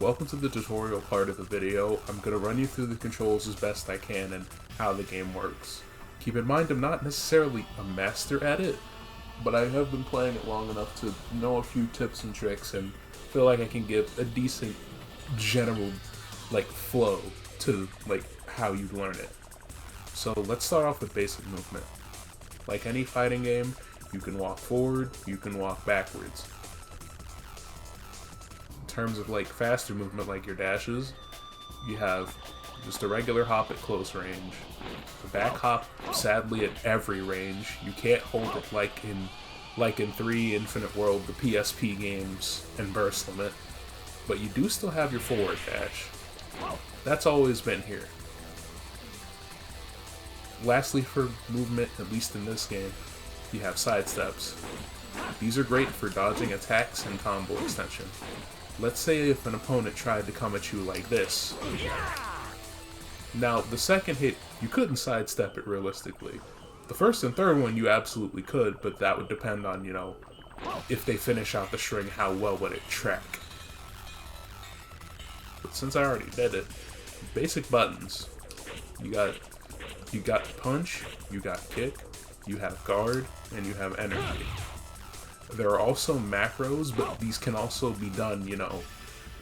Welcome to the tutorial part of the video. I'm going to run you through the controls as best I can and how the game works. Keep in mind I'm not necessarily a master at it, but I have been playing it long enough to know a few tips and tricks and feel like I can give a decent general flow to how you learn it. So let's start off with basic movement. Like any fighting game, you can walk forward, you can walk backwards. In terms of faster movement like your dashes, you have just a regular hop at close range. The back hop, sadly, at every range. You can't hold it like in 3 Infinite World, the PSP games, and burst limit. But you do still have your forward dash. That's always been here. Lastly, for movement, at least in this game, you have side steps. These are great for dodging attacks and combo extension. Let's say if an opponent tried to come at you like this. Now, the second hit, you couldn't sidestep it realistically. The first and third one you absolutely could, but that would depend on, if they finish out the string, how well would it track. But since I already did it, basic buttons. You got punch, you got kick, you have guard, and you have energy. There are also macros, but these can also be done,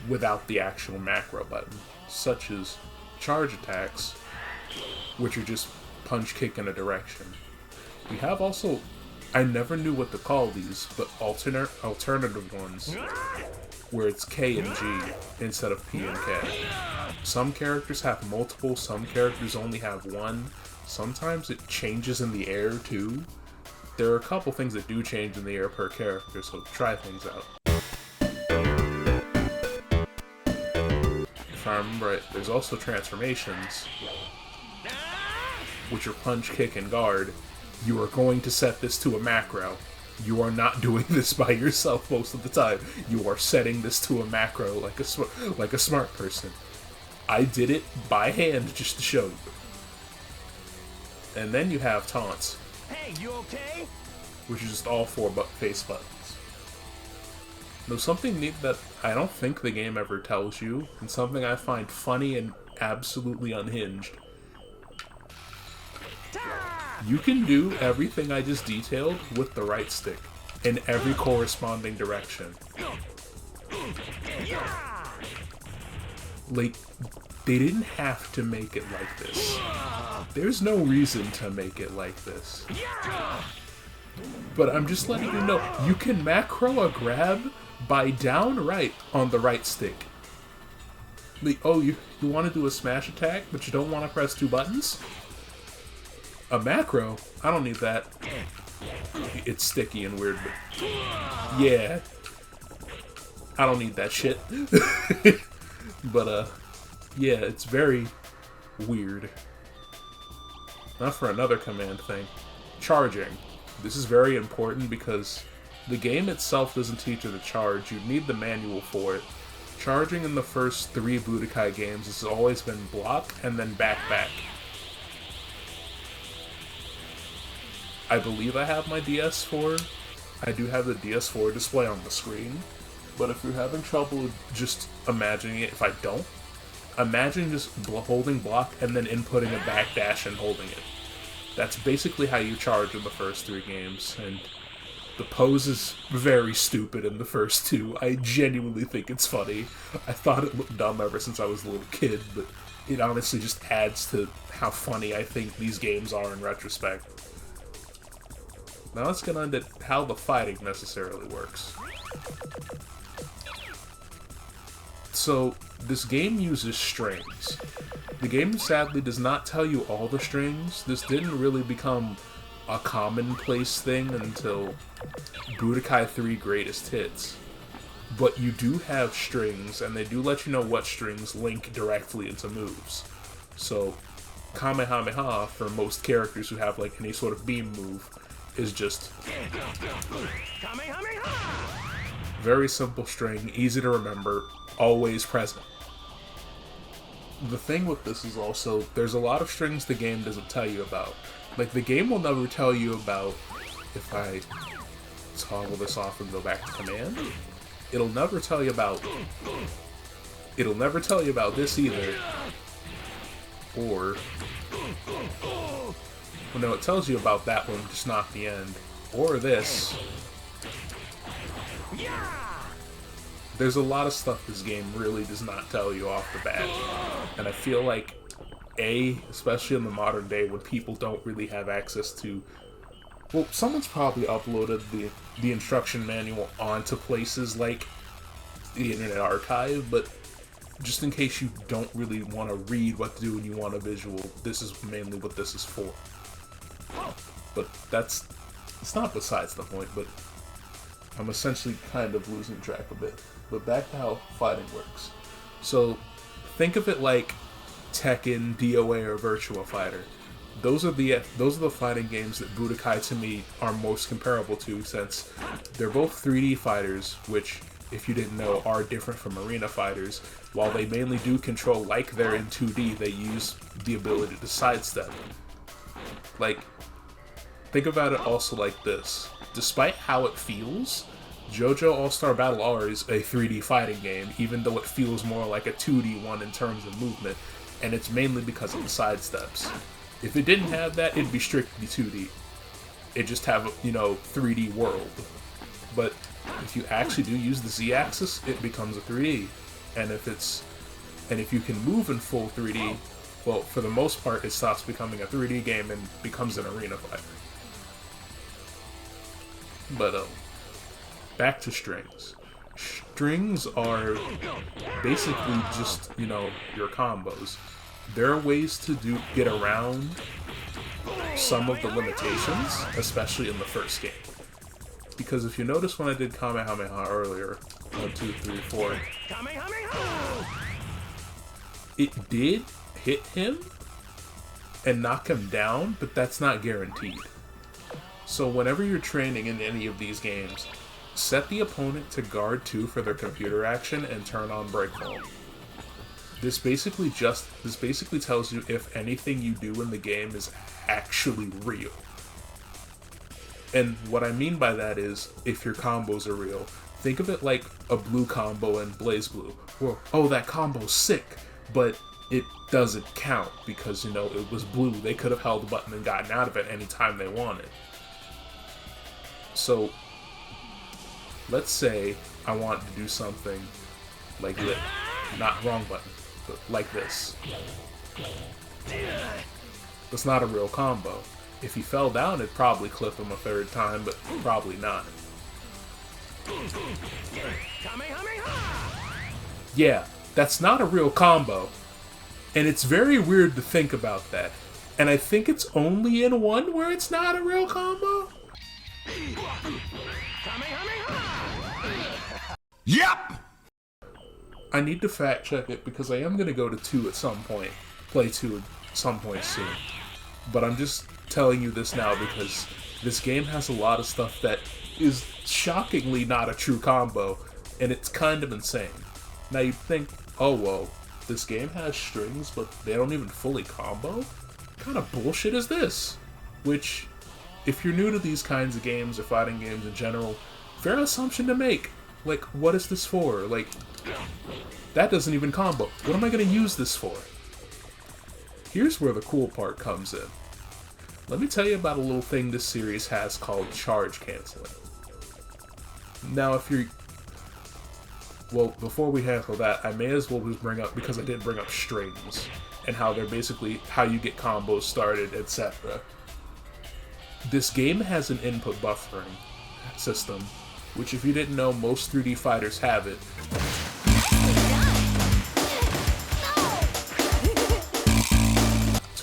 without the actual macro button, such as charge attacks, which are just punch, kick in a direction. We have also, I never knew what to call these, but alternative ones, where it's K and G instead of P and K. Some characters have multiple, some characters only have one. Sometimes it changes in the air too. There are a couple things that do change in the air per character, so try things out. If I remember right, there's also transformations, which are punch, kick, and guard. You are going to set this to a macro. You are not doing this by yourself most of the time. You are setting this to a macro like a smart person. I did it by hand just to show you. And then you have taunts. Hey, you okay? Which is just all 4 face buttons. Now, something neat that I don't think the game ever tells you, and something I find funny and absolutely unhinged. You can do everything I just detailed with the right stick, in every corresponding direction. They didn't have to make it like this. There's no reason to make it like this. But I'm just letting you know, you can macro a grab by down right on the right stick. You want to do a smash attack, but you don't want to press 2 buttons? A macro? I don't need that. It's sticky and weird, but yeah. I don't need that shit. But, yeah, it's very weird. Now for another command thing. Charging. This is very important because the game itself doesn't teach you to charge. You need the manual for it. Charging in the first 3 Budokai games has always been block and then back. I believe I have my DS4. I do have the DS4 display on the screen. But if you're having trouble just imagining it, if I don't, imagine just holding block and then inputting a back dash and holding it. That's basically how you charge in the first 3 games, and the pose is very stupid in the first 2. I genuinely think it's funny. I thought it looked dumb ever since I was a little kid, but it honestly just adds to how funny I think these games are in retrospect. Now let's get on to how the fighting necessarily works. So, this game uses strings. The game sadly does not tell you all the strings. This didn't really become a commonplace thing until Budokai 3 Greatest Hits. But you do have strings, and they do let you know what strings link directly into moves. So, Kamehameha, for most characters who have any sort of beam move, is just very simple string, easy to remember, always present. The thing with this is also, there's a lot of strings the game doesn't tell you about. The game will never tell you about, if I toggle this off and go back to command, it'll never tell you about It'll never tell you about this either. Or, well, no, it tells you about that one, just not the end. Or this. There's a lot of stuff this game really does not tell you off the bat. And I feel like, especially in the modern day when people don't really have access to... Well, someone's probably uploaded the instruction manual onto places like the Internet Archive, but just in case you don't really want to read what to do and you want a visual, this is mainly what this is for. But it's not besides the point, but I'm essentially kind of losing track of it. But back to how fighting works. So, think of it like Tekken, DOA, or Virtua Fighter. Those are the fighting games that Budokai to me are most comparable to, since they're both 3D fighters, which, if you didn't know, are different from arena fighters. While they mainly do control like they're in 2D, they use the ability to sidestep. Like, think about it also like this. Despite how it feels, JoJo All-Star Battle R is a 3D fighting game, even though it feels more like a 2D one in terms of movement, and it's mainly because of the sidesteps. If it didn't have that, it'd be strictly 2D. It'd just have, 3D world. But if you actually do use the Z-axis, it becomes a 3D. And if you can move in full 3D, well, for the most part, it stops becoming a 3D game and becomes an arena fighter. But, back to strings. Strings are basically just, your combos. There are ways to get around some of the limitations, especially in the first game. Because if you notice when I did Kamehameha earlier, 1, 2, 3, 4, it did hit him and knock him down, but that's not guaranteed. So whenever you're training in any of these games, set the opponent to guard 2 for their computer action and turn on breakfall. This basically tells you if anything you do in the game is actually real. And what I mean by that is, if your combos are real, think of it like a blue combo in Blaze Blue. Where, oh, that combo's sick, but it doesn't count because, it was blue. They could have held the button and gotten out of it anytime they wanted. So, let's say I want to do something like this. Not wrong button, but like this. That's not a real combo. If he fell down, it'd probably clip him a third time, but probably not. Yeah, that's not a real combo. And it's very weird to think about that. And I think it's only in 1 where it's not a real combo. Yep! I need to fact check it because I am going to go to 2 at some point. Play 2 at some point soon. But I'm just telling you this now because this game has a lot of stuff that is shockingly not a true combo, and it's kind of insane. Now you'd think, oh whoa, this game has strings but they don't even fully combo? What kind of bullshit is this? Which, if you're new to these kinds of games or fighting games in general, fair assumption to make. Like, what is this for? Like, that doesn't even combo. What am I going to use this for? Here's where the cool part comes in. Let me tell you about a little thing this series has called charge canceling. Now, if you're... Well, before we handle that, I may as well just bring up, because I did bring up strings, and how they're basically how you get combos started, etc. This game has an input buffering system, which if you didn't know, most 3D fighters have it.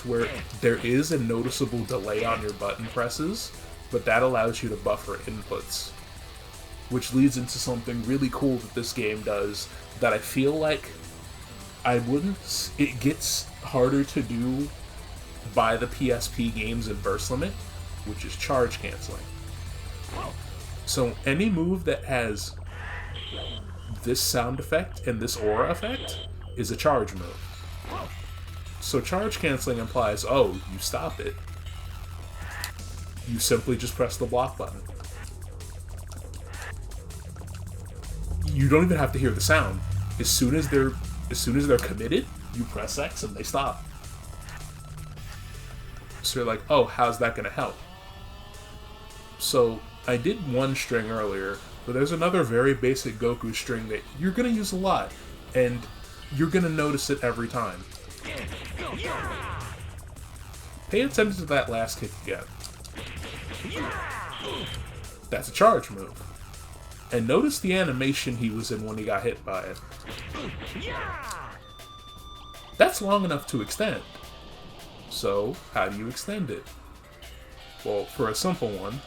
Where there is a noticeable delay on your button presses, but that allows you to buffer inputs. Which leads into something really cool that this game does that I feel like it gets harder to do by the PSP games in burst limit, which is charge canceling. So any move that has this sound effect and this aura effect is a charge move. So charge canceling implies, oh, you stop it. You simply just press the block button. You don't even have to hear the sound. As soon as they're As soon as they're committed, you press X and they stop. So you're like, oh, how's that going to help? So I did one string earlier, but there's another very basic Goku string that you're going to use a lot, and you're going to notice it every time. Pay attention to that last kick again. That's a charge move. And notice the animation he was in when he got hit by it. That's long enough to extend. So, how do you extend it? Well, for a simple one,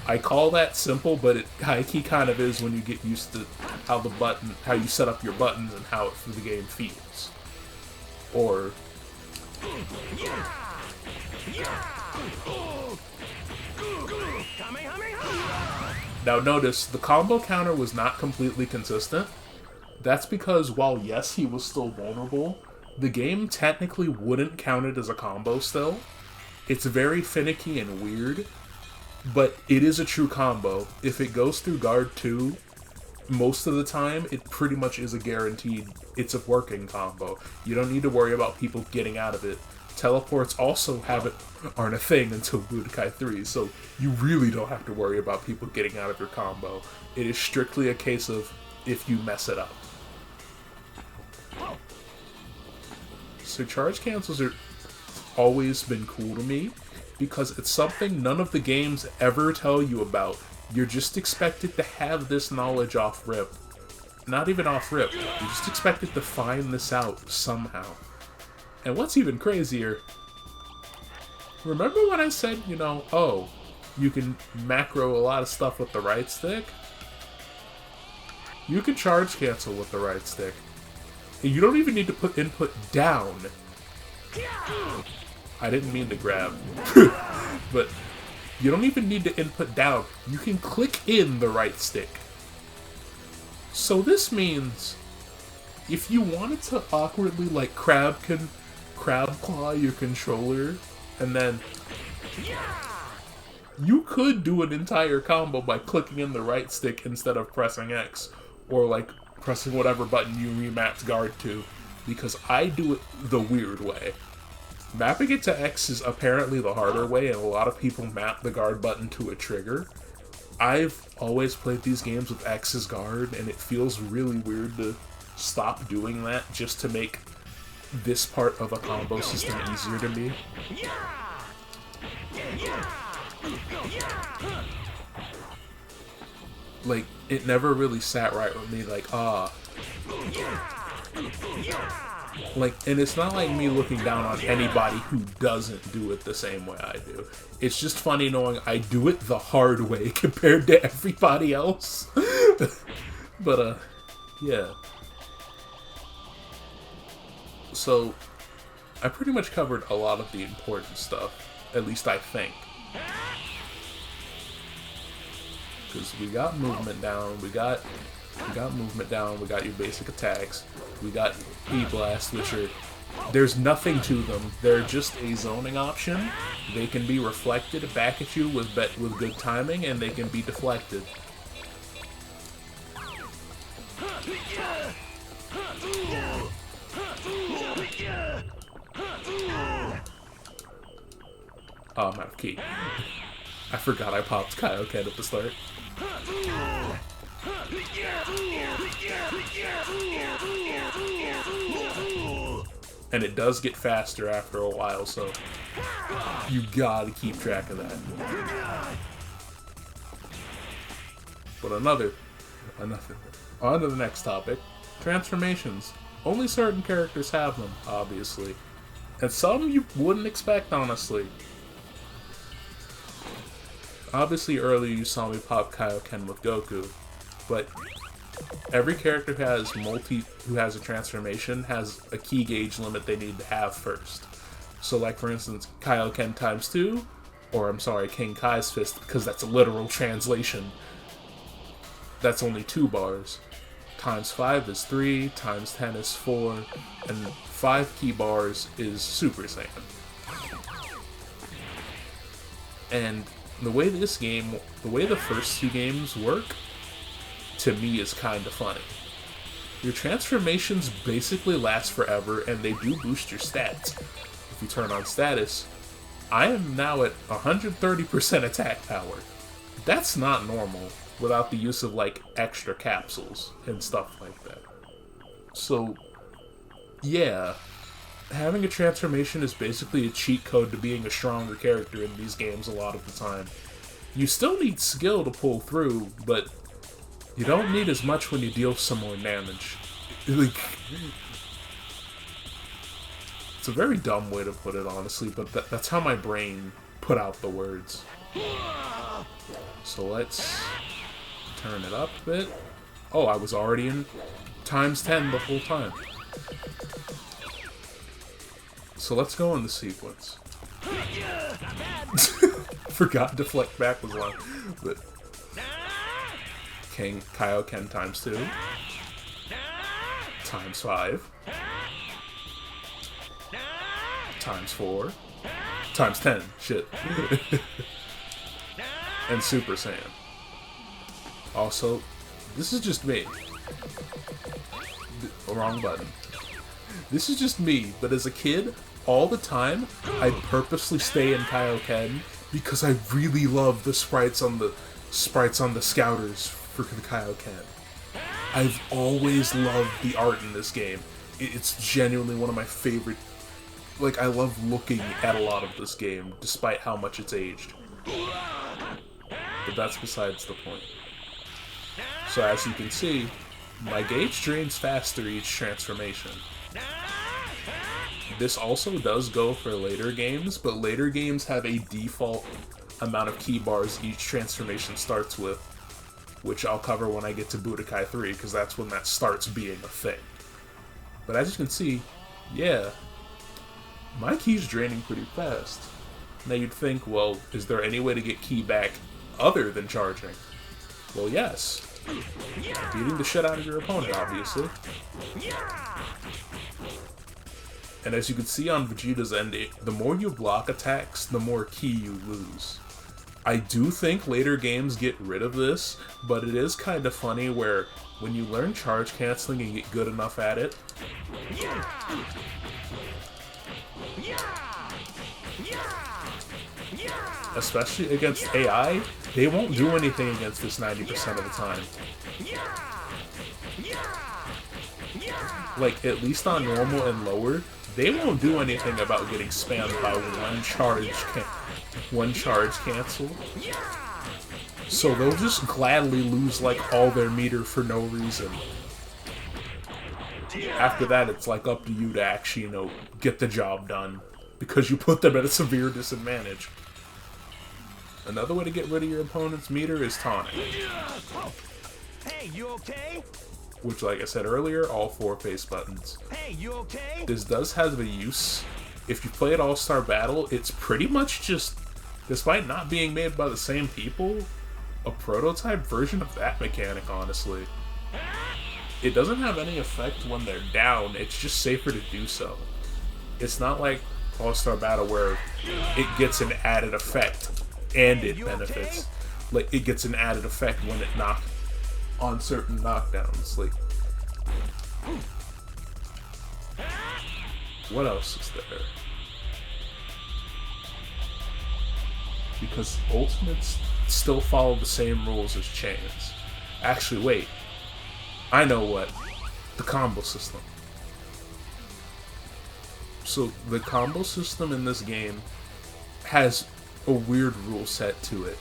I call that simple, but it high-key kind of is when you get used to how you set up your buttons and how the game feels. Or now notice, the combo counter was not completely consistent. That's because while yes, he was still vulnerable, the game technically wouldn't count it as a combo still. It's very finicky and weird, but it is a true combo. If it goes through guard 2, most of the time, it pretty much is a guaranteed, it's a working combo. You don't need to worry about people getting out of it. Teleports also aren't a thing until Budokai 3, so you really don't have to worry about people getting out of your combo. It is strictly a case of if you mess it up. So charge cancels are always been cool to me, because it's something none of the games ever tell you about. You're just expected to have this knowledge off rip. Not even off rip. You're just expected to find this out somehow. And what's even crazier, remember when I said, oh, you can macro a lot of stuff with the right stick? You can charge cancel with the right stick. And you don't even need to put input down. I didn't mean to grab. But you don't even need to input down. You can click in the right stick. So this means if you wanted to awkwardly like crab claw your controller, and then you could do an entire combo by clicking in the right stick instead of pressing X, or like pressing whatever button you remapped guard to, because I do it the weird way. Mapping it to X is apparently the harder way, and a lot of people map the guard button to a trigger. I've always played these games with X as guard, and it feels really weird to stop doing that just to make this part of a combo system easier to me. Like, it never really sat right with me, like, like, and it's not like me looking down on anybody who doesn't do it the same way I do. It's just funny knowing I do it the hard way compared to everybody else. But, yeah. So, I pretty much covered a lot of the important stuff. At least I think. Because we got movement down, we got movement down, we got your basic attacks, we got E-Blast, which are, there's nothing to them. They're just a zoning option. They can be reflected back at you with good timing, and they can be deflected. Oh, I'm out of key. I forgot I popped Kaioken at the start. And it does get faster after a while, so you gotta keep track of that. But on to the next topic. Transformations. Only certain characters have them, obviously. And some you wouldn't expect, honestly. Obviously, earlier you saw me pop Kaioken with Goku, but every character who has a transformation has a key gauge limit they need to have first. So, like for instance, Kaioken times 2, or I'm sorry, King Kai's Fist, because that's a literal translation. That's only 2 bars. Times 5 is 3, times 10 is 4, and 5 key bars is Super Saiyan. And the way the first two games work, to me is kind of funny. Your transformations basically last forever, and they do boost your stats. If you turn on status, I am now at 130% attack power. That's not normal without the use of, like, extra capsules and stuff like that. So, yeah, having a transformation is basically a cheat code to being a stronger character in these games a lot of the time. You still need skill to pull through, but you don't need as much when you deal some more damage. Like, it's a very dumb way to put it, honestly, but that's how my brain put out the words. So let's turn it up a bit. Oh, I was already in times 10 the whole time. So let's go in the sequence. Forgot deflect back was one, but Kaioken times 2, times 5, times 4, times 10. Shit. And Super Saiyan. Also, this is just me. Wrong button. This is just me, but as a kid, all the time, I'd purposely stay in Kaioken because I really love the sprites on the scouters for the Kaioken. I've always loved the art in this game. It's genuinely one of my favorite. Like, I love looking at a lot of this game, despite how much it's aged. But that's besides the point. So as you can see, my gauge drains faster each transformation. This also does go for later games, but later games have a default amount of key bars each transformation starts with, which I'll cover when I get to Budokai 3, because that's when that starts being a thing. But as you can see, yeah, my key's draining pretty fast. Now you'd think, well, is there any way to get key back other than charging? Well, yes. Beating the shit out of your opponent, obviously. And as you can see on Vegeta's end, the more you block attacks, the more ki you lose. I do think later games get rid of this, but it is kind of funny where when you learn charge canceling and get good enough at it, especially against AI, they won't do anything against this 90% of the time. Like, at least on normal and lower, they won't do anything about getting spammed by one charge cancel. So they'll just gladly lose, like, all their meter for no reason. After that, it's, like, up to you to actually, you know, get the job done, because you put them at a severe disadvantage. Another way to get rid of your opponent's meter is taunting. Hey, you okay? Which, like I said earlier, all 4 face buttons. Hey, you okay? This does have a use. If you play at All-Star Battle, it's pretty much just, despite not being made by the same people, a prototype version of that mechanic, honestly. It doesn't have any effect when they're down, it's just safer to do so. It's not like All-Star Battle where it gets an added effect and it benefits. Like, it gets an added effect when it knocks on certain knockdowns. Like, what else is there? Because Ultimates still follow the same rules as Chains. Actually, wait. I know what. The combo system. So, the combo system in this game has a weird rule set to it.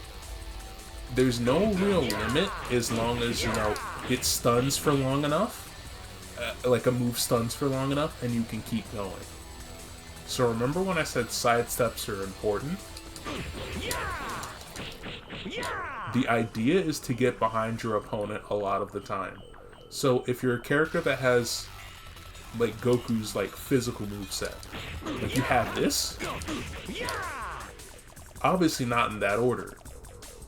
There's no real limit as long as, you know, it stuns for long enough. Like a move stuns for long enough, and you can keep going. So remember when I said sidesteps are important? The idea is to get behind your opponent a lot of the time. So if you're a character that has, like, Goku's, like, physical moveset, like you have this, obviously not in that order,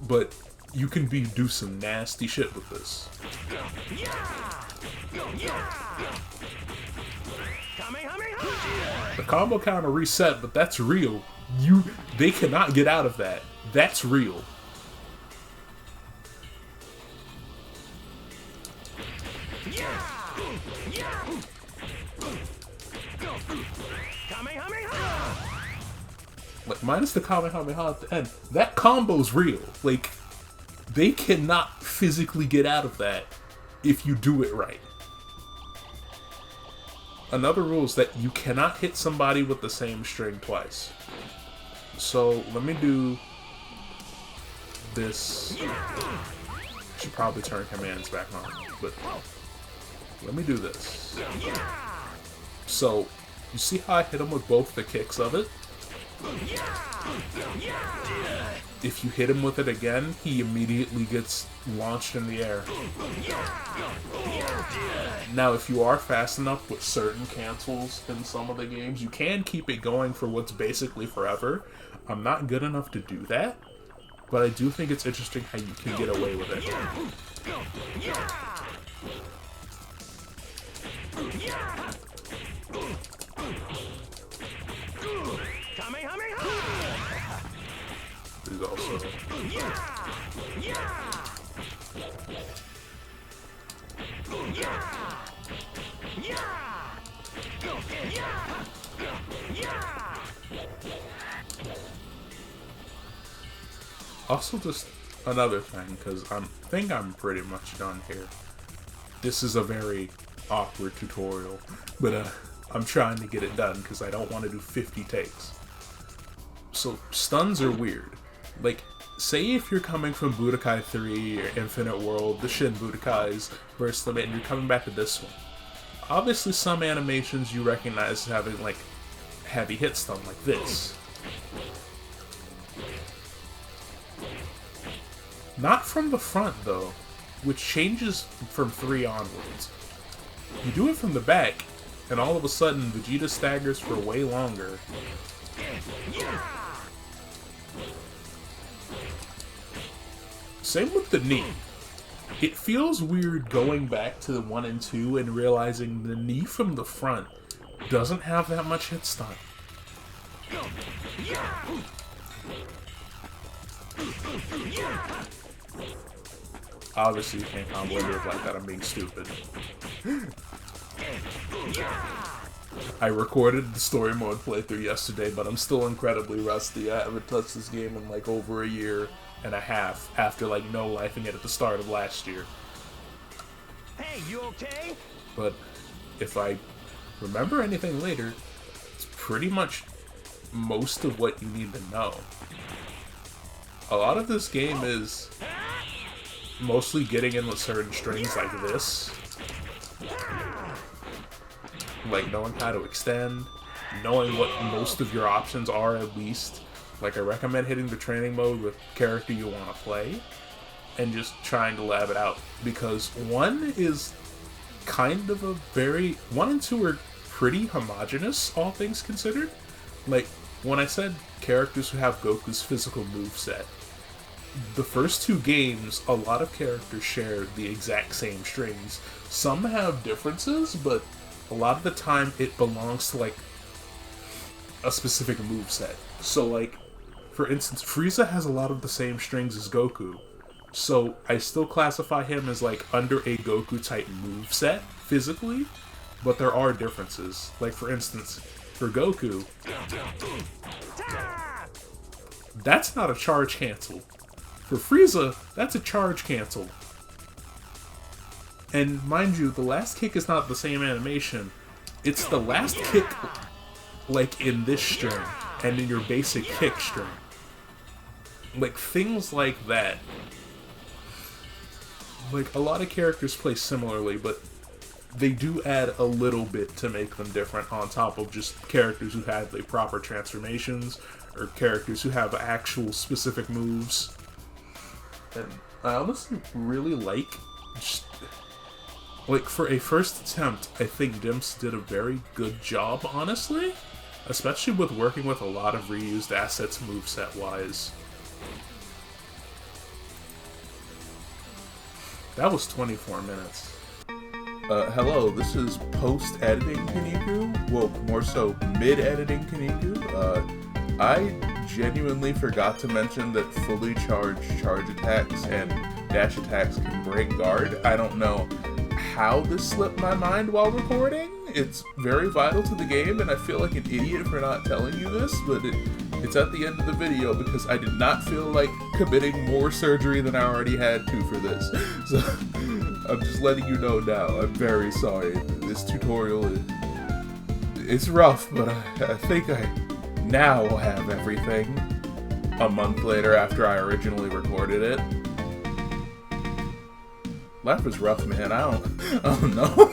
but you can do some nasty shit with this. Kamehameha! The combo counter reset, but that's real. They cannot get out of that. That's real. Yeah! Yeah! Kamehameha! Like, minus the Kamehameha at the end, that combo's real. Like, they cannot physically get out of that if you do it right. Another rule is that you cannot hit somebody with the same string twice. So, let me do this. Should probably turn commands back on, but let me do this. So, you see how I hit him with both the kicks of it? If you hit him with it again, he immediately gets launched in the air. Now, if you are fast enough with certain cancels in some of the games, you can keep it going for what's basically forever. I'm not good enough to do that, but I do think it's interesting how you can get away with it. There's also... Also, just another thing, because I think I'm pretty much done here. This is a very awkward tutorial, but I'm trying to get it done because I don't want to do 50 takes. So, stuns are weird. Like, say if you're coming from Budokai 3 or Infinite World, the Shin Budokais, versus Limit, and you're coming back to this one. Obviously, some animations you recognize as having, like, heavy hit stun, like this. Not from the front, though, which changes from 3 onwards. You do it from the back, and all of a sudden, Vegeta staggers for way longer. Same with the knee. It feels weird going back to the 1 and 2 and realizing the knee from the front doesn't have that much hit stun. Obviously you can't combo a move like that, I'm being stupid. I recorded the story mode playthrough yesterday, but I'm still incredibly rusty. I haven't touched this game in like over a year and a half after like no lifing it at the start of last year. Hey, you okay? But if I remember anything later, it's pretty much most of what you need to know. A lot of this game is mostly getting in with certain strings like this. Like knowing how to extend, knowing what most of your options are at least. Like I recommend hitting the training mode with character you want to play and just trying to lab it out. Because 1 is kind of a very... 1 and 2 are pretty homogeneous, all things considered. Like, when I said characters who have Goku's physical moveset, the first 2 games, a lot of characters share the exact same strings. Some have differences, but a lot of the time it belongs to, like, a specific moveset. So, like, for instance, Frieza has a lot of the same strings as Goku. So, I still classify him as, like, under a Goku-type moveset, physically, but there are differences. Like, for instance, for Goku, that's not a charge cancel. For Frieza, that's a charge cancel. And mind you, the last kick is not the same animation. It's the last kick, like, in this string, and in your basic kick string. Like, things like that. Like, a lot of characters play similarly, but they do add a little bit to make them different on top of just characters who have the proper transformations, or characters who have actual specific moves. And I honestly really like, just, like, for a first attempt, I think Dimps did a very good job, honestly. Especially with working with a lot of reused assets moveset-wise. That was 24 minutes. Hello, this is post-editing Kaniku. Well, more so mid-editing Kaniku. I genuinely forgot to mention that fully charged charge attacks and dash attacks can break guard. I don't know how this slipped my mind while recording. It's very vital to the game, and I feel like an idiot for not telling you this, but it's at the end of the video because I did not feel like committing more surgery than I already had to for this. So I'm just letting you know now. I'm very sorry. This tutorial it's rough, but I think I now will have everything a month later after I originally recorded it. Life is rough, man. I don't know.